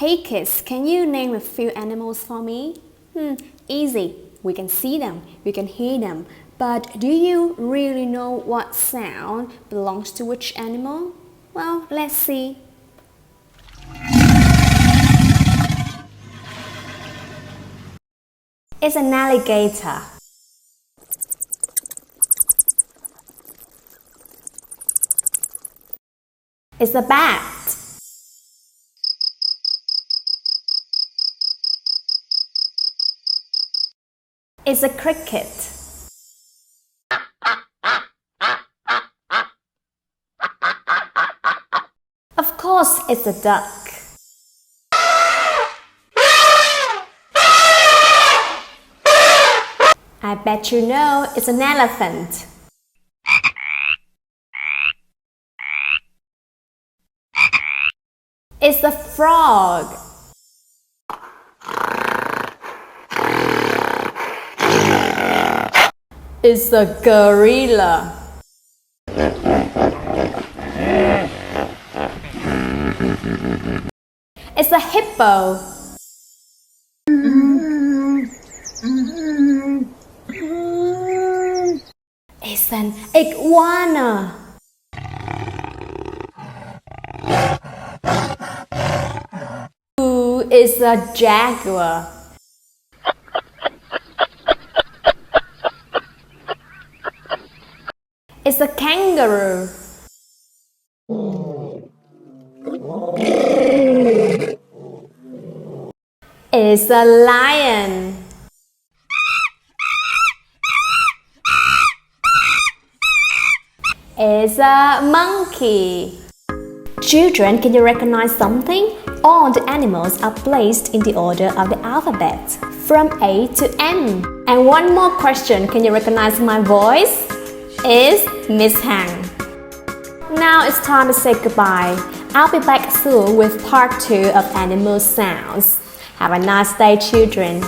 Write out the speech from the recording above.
Hey kids, can you name a few animals for me? Easy. We can see them, we can hear them. But do you really know what sound belongs to which animal? Well, let's see. It's an alligator. It's a bat. It's a cricket. Of course, it's a duck. I bet you know it's an elephant. It's a frog. It's a gorilla. It's a hippo. It's an iguana. Who is a jaguar? It's a kangaroo. It's a lion. It's a monkey. Children, can you recognize something? All the animals are placed in the order of the alphabet, from A to M. And one more question, can you recognize my voice? It's Miss Hang. Now it's time to say goodbye. I'll be back soon with part 2 of animal sounds. Have a nice day, children.